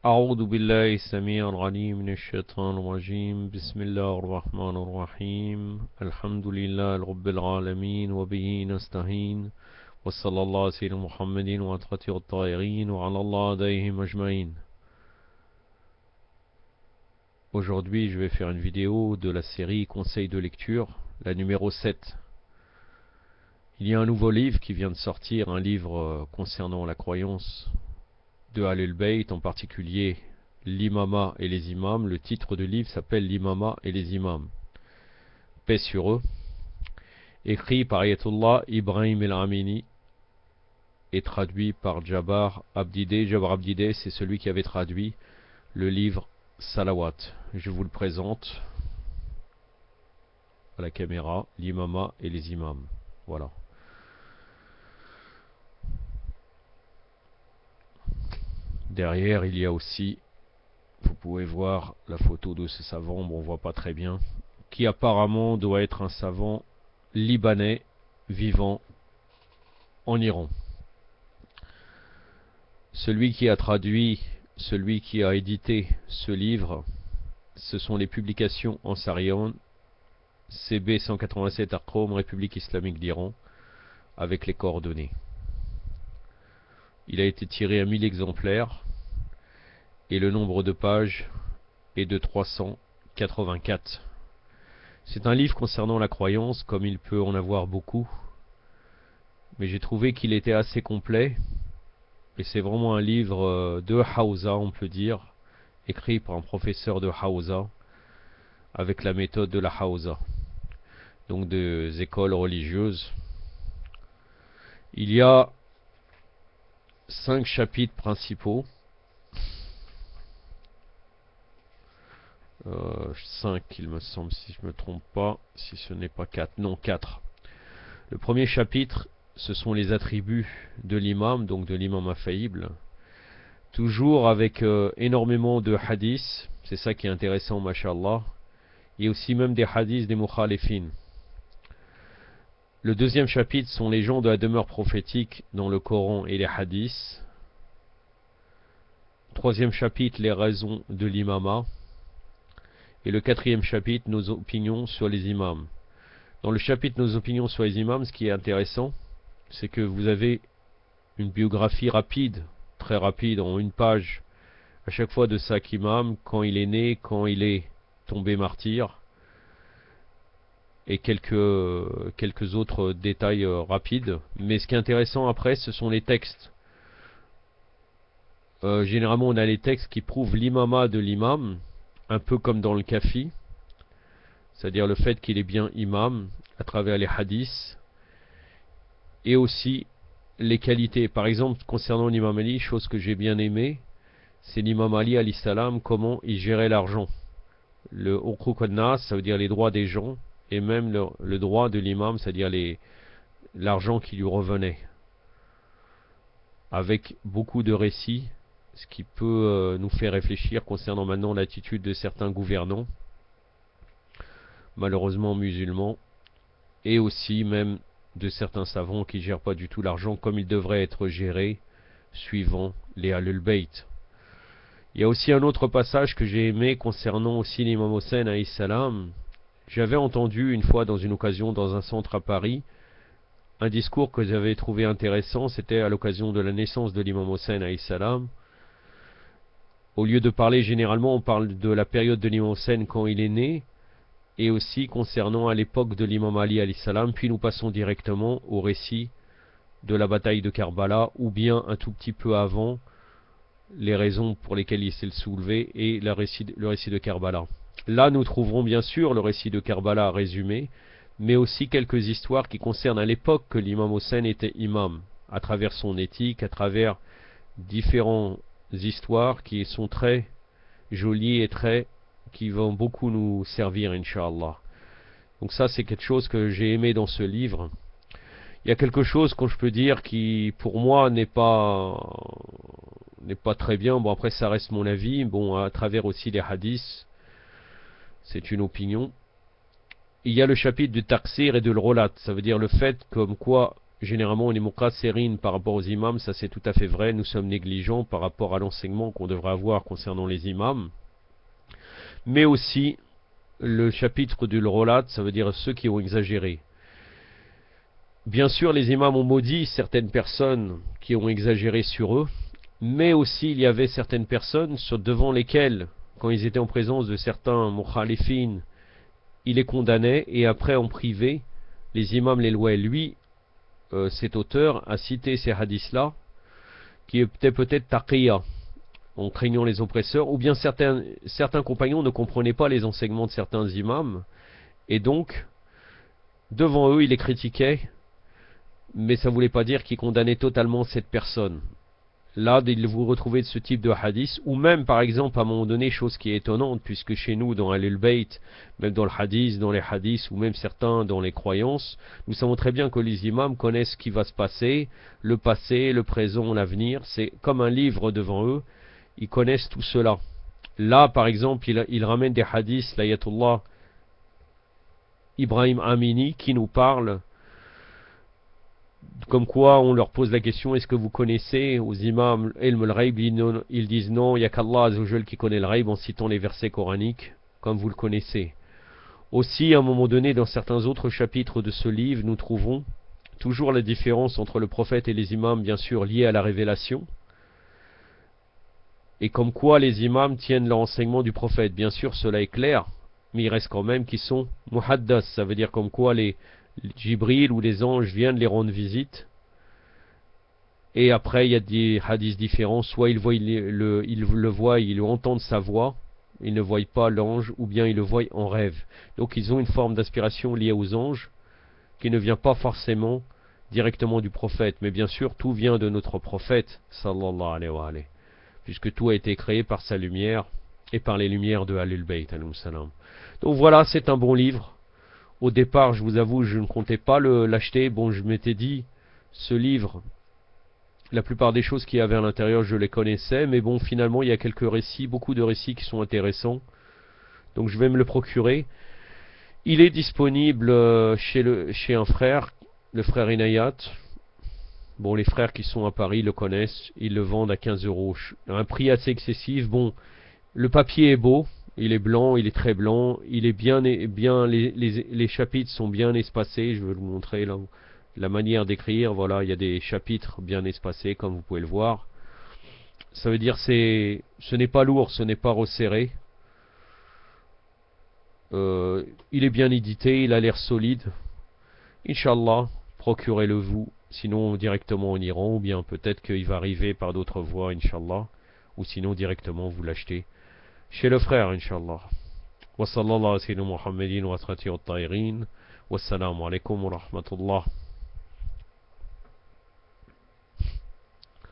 أعوذ بالله السميع العليم من الشيطان الرجيم بسم الله الرحمن الرحيم الحمد لله رب العالمين وبه نستعين وصلى الله على سيدنا محمد وعلى الطاهرين وعلى الله عليهم أجمعين. Aujourd'hui je vais faire une vidéo de la série Conseils de lecture, la numéro 7. Il y a un nouveau livre qui vient de sortir, un livre concernant la croyance de Ahlul Bayt, en particulier l'imama et les imams. Le titre du livre s'appelle L'imama et les imams, paix sur eux, écrit par Ayatollah Ibrahim El-Amini et traduit par Jabbar Abdideh. Jabbar Abdideh, c'est celui qui avait traduit le livre Salawat. Je vous le présente à la caméra, l'imama et les imams. Voilà. Derrière, il y a aussi, vous pouvez voir la photo de ce savant, bon, on voit pas très bien, qui apparemment doit être un savant libanais vivant en Iran. Celui qui a traduit, celui qui a édité ce livre, ce sont les publications Ansarion, CB 187 Arqom, République islamique d'Iran, avec les coordonnées. Il a été tiré à 1000 exemplaires et le nombre de pages est de 384. C'est un livre concernant la croyance, comme il peut en avoir beaucoup, mais j'ai trouvé qu'il était assez complet et c'est vraiment un livre de Hawza, on peut dire, écrit par un professeur de Hawza avec la méthode de la Hawza, donc des écoles religieuses. Il y a 5 chapitres principaux, 5 il me semble, si je ne me trompe pas, si ce n'est pas 4, non 4. Le premier chapitre, ce sont les attributs de l'imam, donc de l'imam infaillible, toujours avec énormément de hadiths, c'est ça qui est intéressant, mashallah, et aussi même des hadiths des mukhalifin. Le deuxième chapitre sont les gens de la demeure prophétique dans le Coran et les hadiths. Troisième chapitre, les raisons de l'imama. Et le quatrième chapitre, nos opinions sur les imams. Dans le chapitre nos opinions sur les imams, ce qui est intéressant, c'est que vous avez une biographie rapide, très rapide, en une page, à chaque fois de chaque imam, quand il est né, quand il est tombé martyr, et quelques autres détails rapides. Mais ce qui est intéressant après, ce sont les textes. Généralement, on a les textes qui prouvent l'imama de l'imam, un peu comme dans le Kafi, c'est-à-dire le fait qu'il est bien imam à travers les hadiths, et aussi les qualités. Par exemple, concernant l'imam Ali, chose que j'ai bien aimé, c'est l'imam Ali alayhi salam, comment il gérait l'argent. Le uquq an-nas, ça veut dire les droits des gens, et même le droit de l'imam, c'est-à-dire l'argent qui lui revenait, avec beaucoup de récits, ce qui peut nous faire réfléchir concernant maintenant l'attitude de certains gouvernants, malheureusement musulmans, et aussi même de certains savants qui ne gèrent pas du tout l'argent comme il devrait être géré, suivant les Ahlul Bayt. Il y a aussi un autre passage que j'ai aimé concernant aussi l'imam Hossein alayhi salam. J'avais entendu une fois dans une occasion dans un centre à Paris un discours que j'avais trouvé intéressant, c'était à l'occasion de la naissance de l'imam Hossein alayhi salam. Au lieu de parler généralement, on parle de la période de l'imam Hossein quand il est né, et aussi concernant à l'époque de l'imam Ali alayhi salam, puis nous passons directement au récit de la bataille de Karbala, ou bien un tout petit peu avant, les raisons pour lesquelles il s'est soulevé, et le récit de Karbala. Là, nous trouverons bien sûr le récit de Karbala résumé, mais aussi quelques histoires qui concernent à l'époque que l'imam Hossein était imam, à travers son éthique, à travers différentes histoires qui sont très jolies et qui vont beaucoup nous servir, Inch'Allah. Donc ça, c'est quelque chose que j'ai aimé dans ce livre. Il y a quelque chose que je peux dire qui, pour moi, n'est pas très bien. Bon, après, ça reste mon avis. Bon, à travers aussi les hadiths, c'est une opinion. Il y a le chapitre du taqsir et de l'rolat. Ça veut dire le fait comme quoi généralement on est muqassirin par rapport aux imams, ça c'est tout à fait vrai, nous sommes négligents par rapport à l'enseignement qu'on devrait avoir concernant les imams. Mais aussi le chapitre du rolat, ça veut dire ceux qui ont exagéré. Bien sûr, les imams ont maudit certaines personnes qui ont exagéré sur eux, mais aussi il y avait certaines personnes devant lesquelles, quand ils étaient en présence de certains mukhalifin, ils les condamnaient, et après en privé, les imams les louaient. Lui, cet auteur, a cité ces hadiths-là, qui étaient peut-être taqiyya, en craignant les oppresseurs, ou bien certains compagnons ne comprenaient pas les enseignements de certains imams, et donc, devant eux, ils les critiquaient, mais ça ne voulait pas dire qu'ils condamnaient totalement cette personne. Là, vous retrouvez de ce type de hadith, ou même, par exemple, à un moment donné, chose qui est étonnante, puisque chez nous, dans Al-Bayt, même dans le hadith, dans les hadiths, ou même certains dans les croyances, nous savons très bien que les imams connaissent ce qui va se passer, le passé, le présent, l'avenir, c'est comme un livre devant eux, ils connaissent tout cela. Là, par exemple, il ramène des hadiths, l'ayatullah Ibrahim Amini, qui nous parle comme quoi on leur pose la question, est-ce que vous connaissez aux imams ilm al-ghaib, ils disent non, il n'y a qu'Allah Azzawajal qui connaît le ghaib, en citant les versets coraniques comme vous le connaissez. Aussi, à un moment donné, dans certains autres chapitres de ce livre, nous trouvons toujours la différence entre le prophète et les imams, bien sûr liée à la révélation, et comme quoi les imams tiennent l'enseignement du prophète. Bien sûr, cela est clair, mais il reste quand même qu'ils sont muhaddas, ça veut dire comme quoi les Jibril ou les anges viennent les rendre visite, et après il y a des hadiths différents, soit ils le voient, ils entendent sa voix, ils ne voient pas l'ange, ou bien ils le voient en rêve. Donc ils ont une forme d'aspiration liée aux anges, qui ne vient pas forcément directement du prophète, mais bien sûr tout vient de notre prophète, sallallahu alayhi wa alayhi, puisque tout a été créé par sa lumière, et par les lumières de Ahlul Bayt, alayhi salam. Donc voilà, c'est un bon livre. Au départ, je vous avoue, je ne comptais pas l'acheter. Bon, je m'étais dit, ce livre, la plupart des choses qu'il y avait à l'intérieur, je les connaissais. Mais bon, finalement, il y a quelques récits, beaucoup de récits qui sont intéressants. Donc je vais me le procurer. Il est disponible chez un frère, le frère Inayat. Bon, les frères qui sont à Paris le connaissent. Ils le vendent à 15 €. Un prix assez excessif. Bon, le papier est beau. Il est blanc, il est très blanc, il est bien les chapitres sont bien espacés, je vais vous montrer là, la manière d'écrire, voilà, il y a des chapitres bien espacés comme vous pouvez le voir. Ça veut dire ce n'est pas lourd, ce n'est pas resserré. Il est bien édité, il a l'air solide. Inch'Allah, procurez-le vous, sinon directement en Iran, ou bien peut-être qu'il va arriver par d'autres voies, Inch'Allah, ou sinon directement vous l'achetez chez le frère, Inch'Allah. Wa sallallahu alayhi wa sallam Muhammadin wa asrati wa ta'irin. Wassalamu alaikum wa rahmatullah.